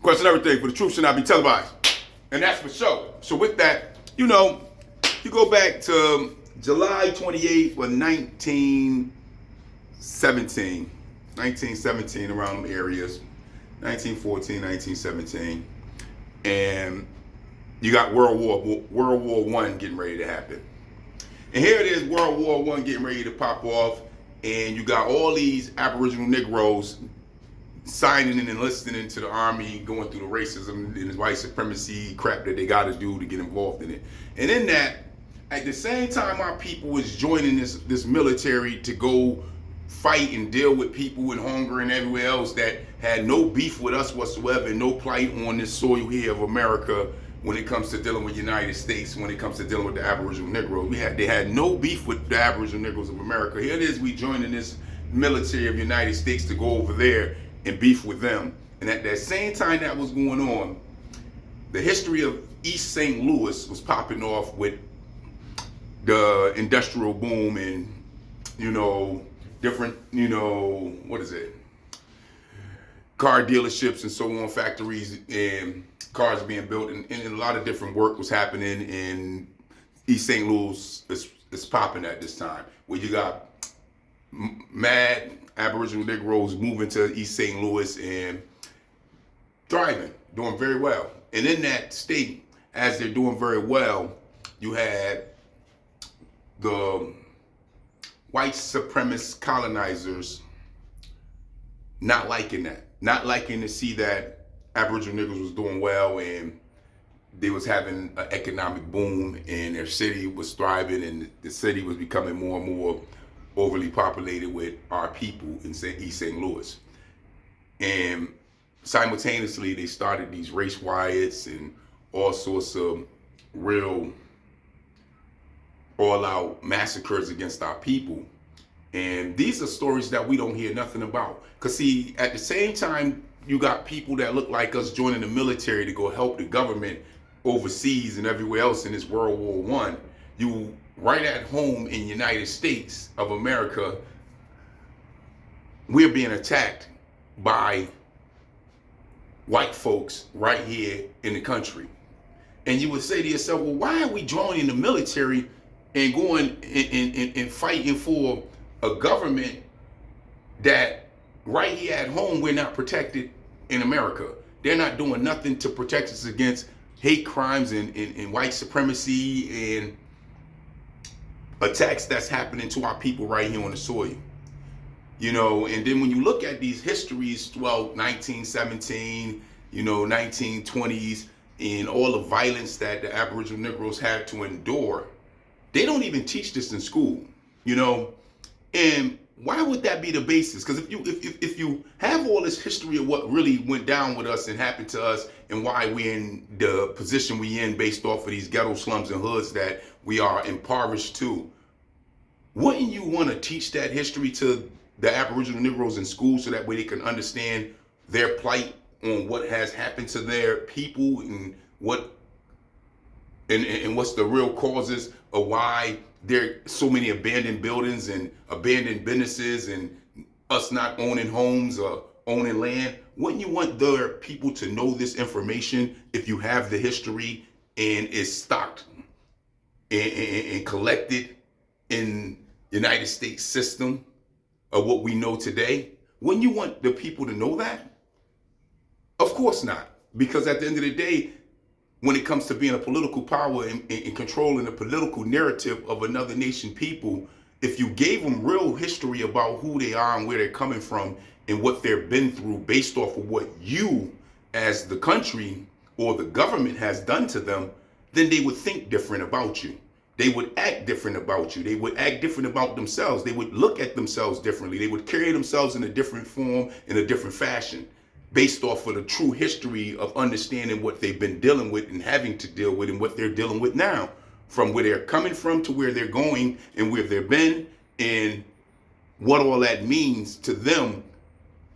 Question everything, for the truth should not be televised. And that's for sure. So with that, you go back to July 28th of 1917, around them areas, 1914, 1917. And you got World War One getting ready to happen. And here it is, World War One getting ready to pop off, and you got all these Aboriginal Negroes signing and enlisting into the army, going through the racism and the white supremacy crap that they got to do to get involved in it. And in that, at the same time, our people was joining this military to go fight and deal with people in hunger and everywhere else that had no beef with us whatsoever, and no plight on this soil here of America when it comes to dealing with the United States, when it comes to dealing with the Aboriginal Negroes. They had no beef with the Aboriginal Negroes of America. Here it is, we joining this military of the United States to go over there and beef with them. And at that same time that was going on, the history of East St. Louis was popping off with the industrial boom and, different, car dealerships and so on, factories and cars being built, and a lot of different work was happening in East St. Louis. It's popping at this time, where you got mad Aboriginal Negroes moving to East St. Louis and thriving, doing very well. And in that state, as they're doing very well, you had the white supremacist colonizers not liking that, not liking to see that Aboriginal Negroes was doing well and they was having an economic boom and their city was thriving and the city was becoming more and more overly populated with our people in East St. Louis. And simultaneously, they started these race riots and all sorts of real all-out massacres against our people. And these are stories that we don't hear nothing about. Because see, at the same time, you got people that look like us joining the military to go help the government overseas and everywhere else in this World War One. You right at home in the United States of America, we're being attacked by white folks right here in the country. And you would say to yourself, well, why are we joining the military and going and fighting for a government that right here at home we're not protected in America? They're not doing nothing to protect us against hate crimes and white supremacy and attacks that's happening to our people right here on the soil. And then when you look at these histories throughout 1917, 1920s, and all the violence that the Aboriginal Negroes had to endure, they don't even teach this in school, and why would that be the basis? Because if you have all this history of what really went down with us and happened to us and why we're in the position we're in based off of these ghetto slums and hoods that we are impoverished to, wouldn't you want to teach that history to the Aboriginal Negroes in school so that way they can understand their plight on what has happened to their people and what's the real causes of why there are so many abandoned buildings and abandoned businesses and us not owning homes or owning land? Wouldn't you want their people to know this information if you have the history and it's stocked and collected in United States system of what we know today? Wouldn't you want the people to know that? Of course not. Because at the end of the day, when it comes to being a political power and controlling the political narrative of another nation people, if you gave them real history about who they are and where they're coming from and what they've been through based off of what you as the country or the government has done to them, then they would think different about you. They would act different about you. They would act different about themselves. They would look at themselves differently. They would carry themselves in a different form, in a different fashion, based off of the true history of understanding what they've been dealing with and having to deal with and what they're dealing with now, from where they're coming from to where they're going and where they've been and what all that means to them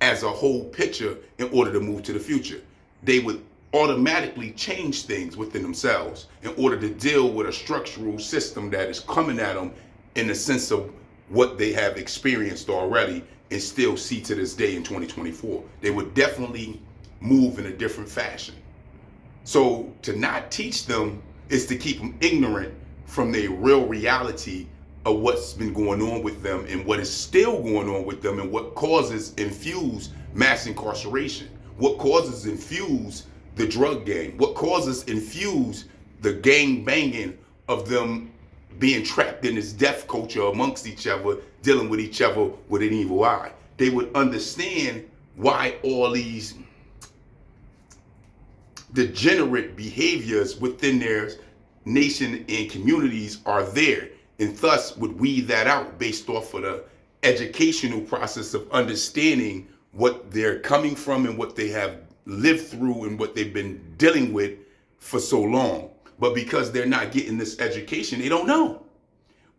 as a whole picture in order to move to the future. They would automatically change things within themselves in order to deal with a structural system that is coming at them in the sense of what they have experienced already and still see to this day in 2024. They would definitely move in a different fashion. So to not teach them is to keep them ignorant from the real reality of what's been going on with them and what is still going on with them and what causes infuse mass incarceration, what causes infuse the drug game, what causes infuse the gang banging of them being trapped in this death culture amongst each other, dealing with each other with an evil eye. They would understand why all these degenerate behaviors within their nation and communities are there, and thus would weed that out based off of the educational process of understanding what they're coming from and what they have lived through and what they've been dealing with for so long. But because they're not getting this education, they don't know.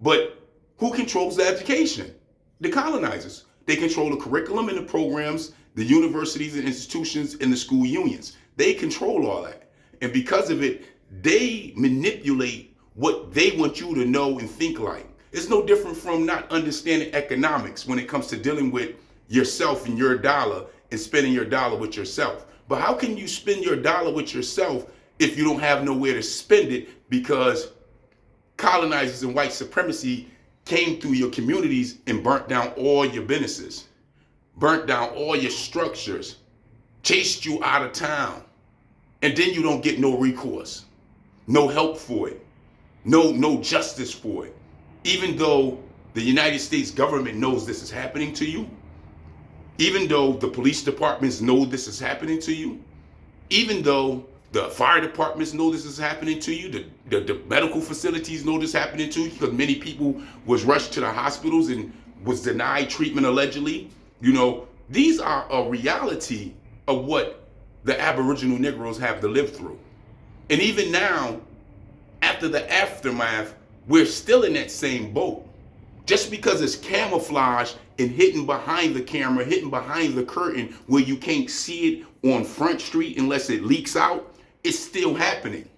But who controls the education? The colonizers. They control the curriculum and the programs, the universities and institutions, and the school unions. They control all that. And because of it, they manipulate what they want you to know and think like. It's no different from not understanding economics when it comes to dealing with yourself and your dollar and spending your dollar with yourself. But how can you spend your dollar with yourself if you don't have nowhere to spend it, because colonizers and white supremacy came through your communities and burnt down all your businesses, burnt down all your structures, chased you out of town, and then you don't get no recourse, no help for it, no justice for it. Even though the United States government knows this is happening to you, even though the police departments know this is happening to you, even though the fire departments know this is happening to you, the medical facilities know this is happening to you, because many people was rushed to the hospitals and was denied treatment allegedly. You know, these are a reality of what the Aboriginal Negroes have to live through. And even now, after the aftermath, we're still in that same boat. Just because it's camouflage and hidden behind the camera, hidden behind the curtain where you can't see it on Front Street unless it leaks out, it's still happening.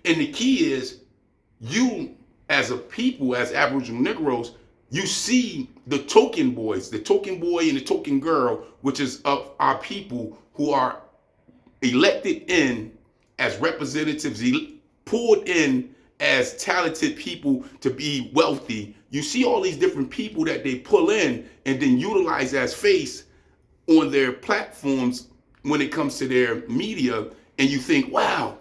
And the key is, you as a people, as Aboriginal Negroes, you see the token boys, the token boy and the token girl, which is of our people who are elected in as representatives, pulled in as talented people to be wealthy. You see all these different people that they pull in and then utilize as face on their platforms when it comes to their media, and you think, wow,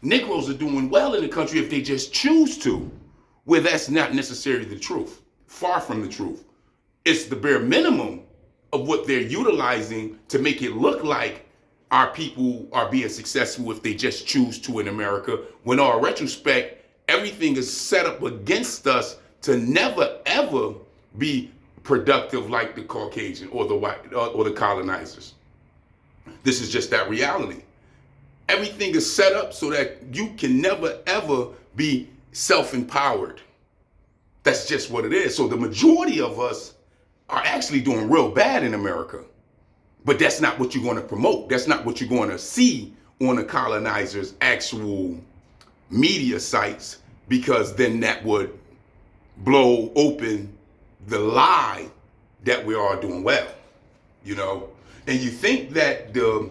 Negroes are doing well in the country if they just choose to, where that's not necessarily the truth. Far from the truth. It's the bare minimum of what they're utilizing to make it look like our people are being successful if they just choose to in America, when in retrospect, everything is set up against us to never ever be productive like the Caucasian or the white or the colonizers. This is just that reality. Everything is set up so that you can never ever be self-empowered. That's just what it is. So the majority of us are actually doing real bad in America. But that's not what you're going to promote. That's not what you're going to see on the colonizers' actual media sites, because then that would blow open the lie that we are doing well, you know? And you think that the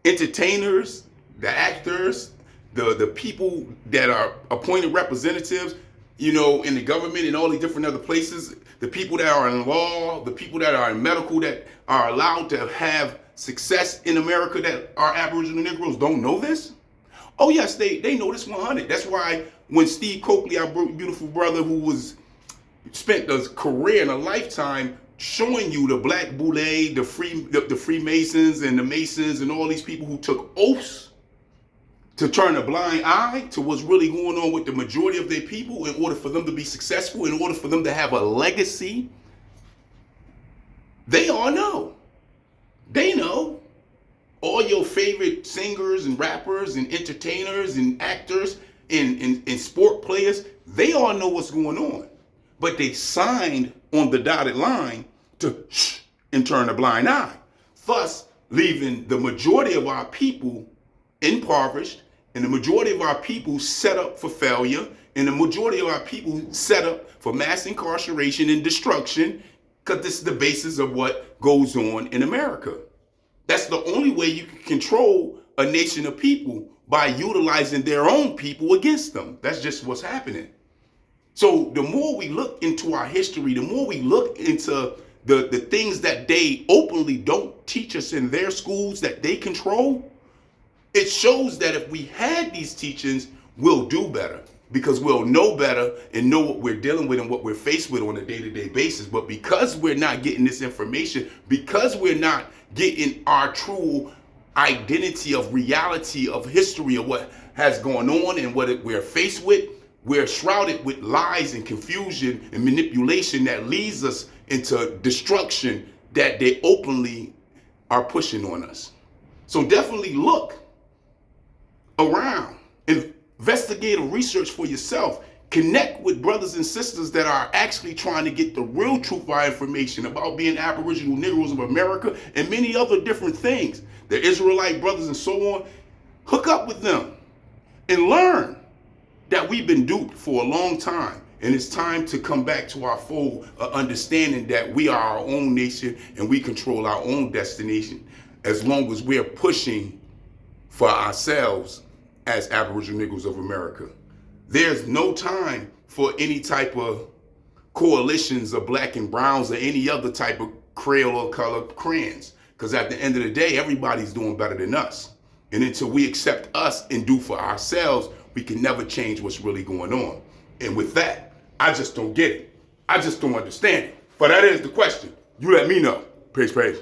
entertainers, the actors, the people that are appointed representatives, you know, in the government and all these different other places, the people that are in law, the people that are in medical that are allowed to have success in America that are Aboriginal Negroes don't know this? Oh yes, they know this 100. That's why when Steve Coakley, our beautiful brother who was spent a career and a lifetime showing you the Black Boule, the Freemasons and the Masons and all these people who took oaths to turn a blind eye to what's really going on with the majority of their people in order for them to be successful, in order for them to have a legacy, they all know. They know. All your favorite singers and rappers and entertainers and actors and sport players, they all know what's going on. But they signed on the dotted line to shh and turn a blind eye, thus leaving the majority of our people impoverished, and the majority of our people set up for failure, and the majority of our people set up for mass incarceration and destruction, because this is the basis of what goes on in America. That's the only way you can control a nation of people, by utilizing their own people against them. That's just what's happening. So the more we look into our history, the more we look into the things that they openly don't teach us in their schools that they control, it shows that if we had these teachings, we'll do better, because we'll know better and know what we're dealing with and what we're faced with on a day-to-day basis. But because we're not getting this information, because we're not getting our true identity of reality of history of what has gone on and what we're faced with, we're shrouded with lies and confusion and manipulation that leads us into destruction that they openly are pushing on us. So definitely look around, investigate or research for yourself, connect with brothers and sisters that are actually trying to get the real truth of our information about being Aboriginal Negroes of America and many other different things, the Israelite brothers and so on. Hook up with them and learn that we've been duped for a long time, and it's time to come back to our full understanding that we are our own nation and we control our own destination, as long as we're pushing for ourselves as Aboriginal Negroes of America. There's no time for any type of coalitions of black and browns or any other type of Creole or colored crayons, because at the end of the day, everybody's doing better than us. And until we accept us and do for ourselves, we can never change what's really going on. And with that, I just don't get it. I just don't understand it. But that is the question. You let me know. Peace, peace.